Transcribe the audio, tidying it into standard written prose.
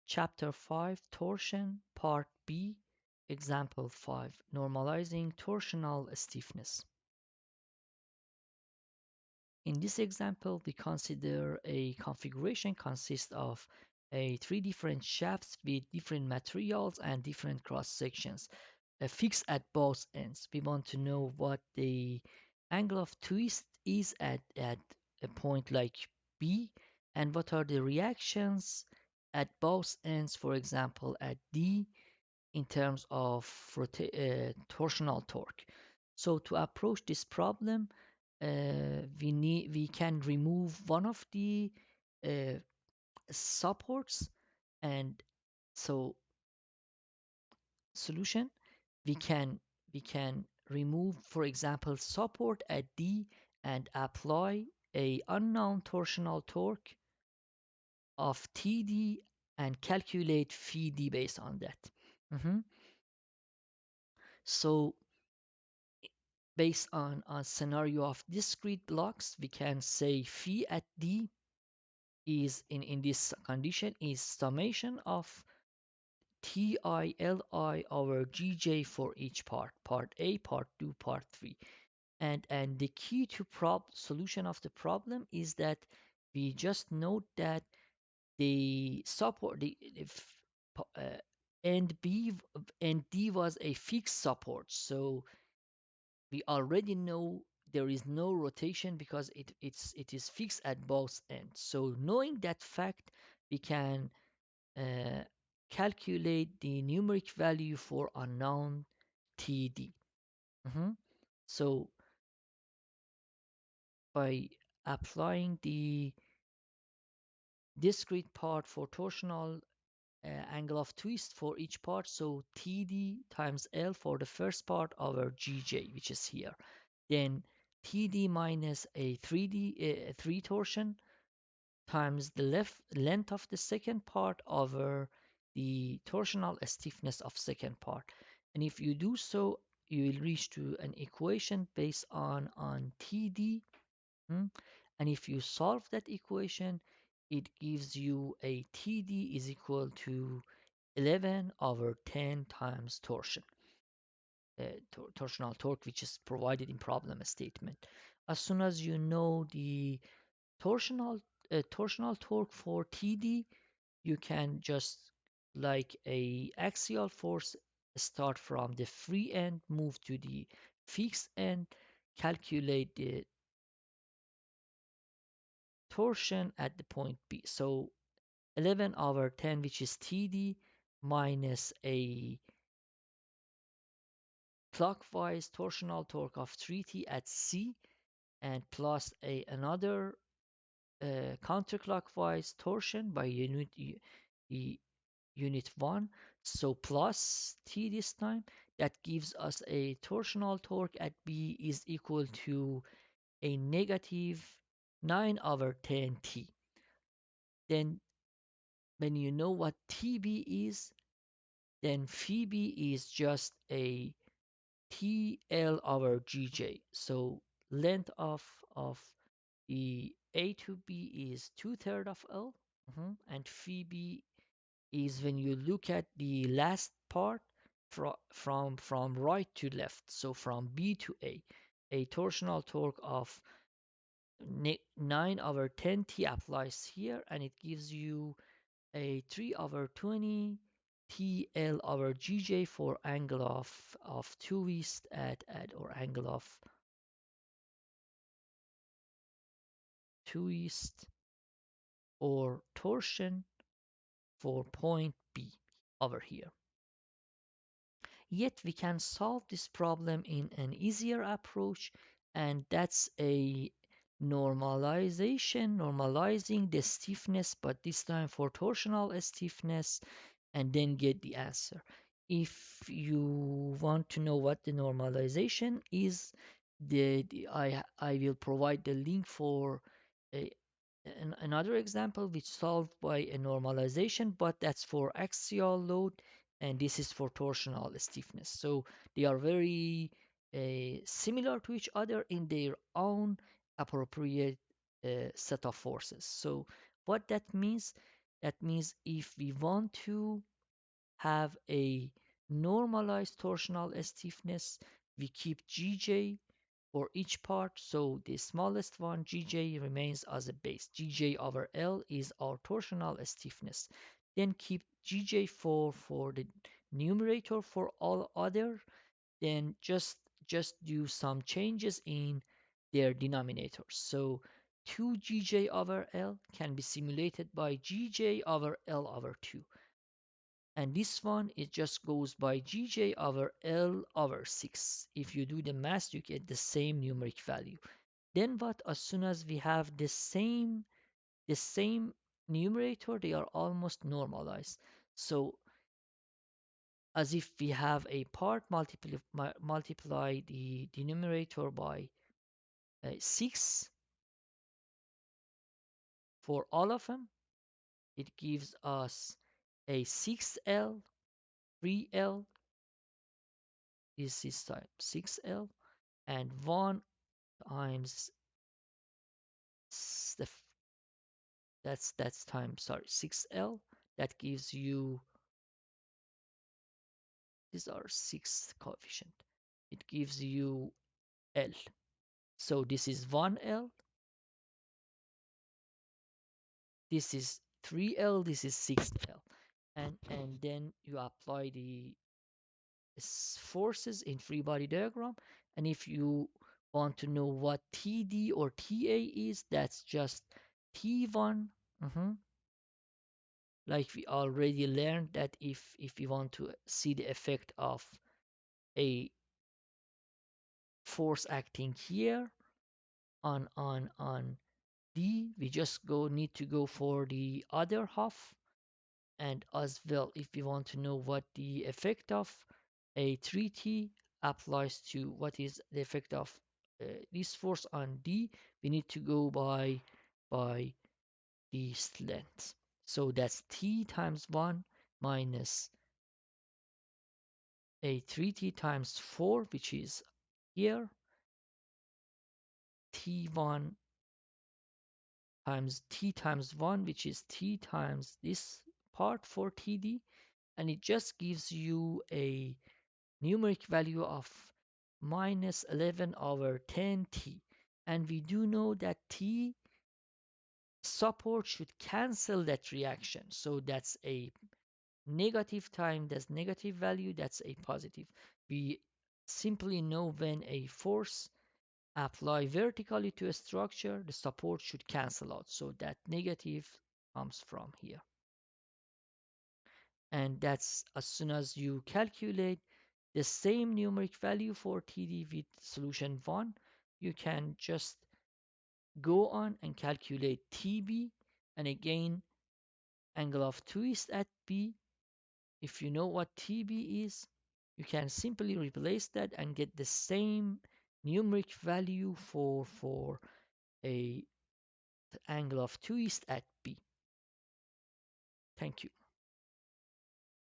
Chapter 5, Torsion, Part B, Example 5, Normalizing Torsional Stiffness. In this example, we consider a configuration consists of three different shafts with different materials and different cross sections, fixed at both ends. We want to know what the angle of twist is at a point like B, and what are the reactions at both ends, for example, at D, in terms of torsional torque. So to approach this problem, we can remove one of the uh, supports, and so solution we can remove, for example, support at D and apply a unknown torsional torque of TD and calculate phi d based on that. Mhm. So based on a scenario of discrete blocks, we can say phi at D is in this condition is summation of TI LI over GJ for each part A, part 2, part 3. And the key to solution of the problem is that we just note that the support the if end B and D was a fixed support, so we already know there is no rotation because it is fixed at both ends. So knowing that fact, we can uh, calculate the numeric value for unknown TD. Mhm. So by applying the discrete part for torsional angle of twist for each part, so TD times L for the first part over GJ, which is here. Then TD minus a 3 torsion times the length of the second part over the torsional stiffness of second part. And if you do so, you will reach to an equation based on TD. And if you solve that equation, it gives you a TD is equal to 11 over 10 times torsion, torsional torque, which is provided in problem statement. As soon as you know the torsional torque for TD, you can just, like a axial force, start from the free end, move to the fixed end, calculate the torsion at the point B. So 11 over 10, which is TD, minus a clockwise torsional torque of 3T at C, and plus another counterclockwise torsion by unit 1, so plus T this time. That gives us a torsional torque at B is equal to a negative 9 over 10 T. Then when you know what TB is, then phi B is just a TL over GJ. So length of the A to B is 2/3 of L. And phi B is when you look at the last part from right to left, so from B to a torsional torque of 9 over 10 T applies here, and it gives you a 3 over 20 TL over GJ for angle of twist at or angle of twist or torsion for point B over here. Yet we can solve this problem in an easier approach, and that's a normalizing the stiffness, but this time for torsional stiffness, and then get the answer. If you want to know what the normalization is, I will provide the link for a, another example which solved by a normalization, but that's for axial load, and this is for torsional stiffness. So they are very similar to each other in their own appropriate set of forces. So what that means, That means if we want to have a normalized torsional stiffness, we keep Gj for each part. So the smallest one, Gj, remains as a base. Gj over L is our torsional stiffness. Then keep Gj for the numerator for all other. Then just do some changes in their denominators. So 2Gj over L can be simulated by Gj over L over 2. And this one, it just goes by Gj over L over 6. If you do the math, you get the same numeric value. Then what? As soon as we have the same numerator, they are almost normalized. So as if we have a part multiply the denominator by 6 for all of them, it gives us a 6L, 3L, this is time 6L, and 1 times the that's time, sorry, 6L. That gives you, these are 6 coefficient. It gives you L. So this is 1L, this is 3L, this is 6L. And then you apply the forces in free body diagram. And if you want to know what TD or TA is, that's just T1. Like we already learned that if we want to see the effect of a force acting here on D, we just need to go for the other half. And as well, if we want to know what the effect of a 3T applies to what is the effect of this force on D, we need to go by this length. So that's T times 1 minus a 3T times 4, which is here, T1 times T times 1, which is T times this part for TD, and it just gives you a numeric value of minus 11 over 10T. And we do know that T support should cancel that reaction. So that's a negative time, that's negative value, that's a positive. We simply know when a force apply vertically to a structure, the support should cancel out. So that negative comes from here. And that's as soon as you calculate the same numeric value for TD with solution 1, you can just go on and calculate TB, and again angle of twist at B. If you know what TB is, you can simply replace that and get the same numeric value for a angle of twist at B. Thank you.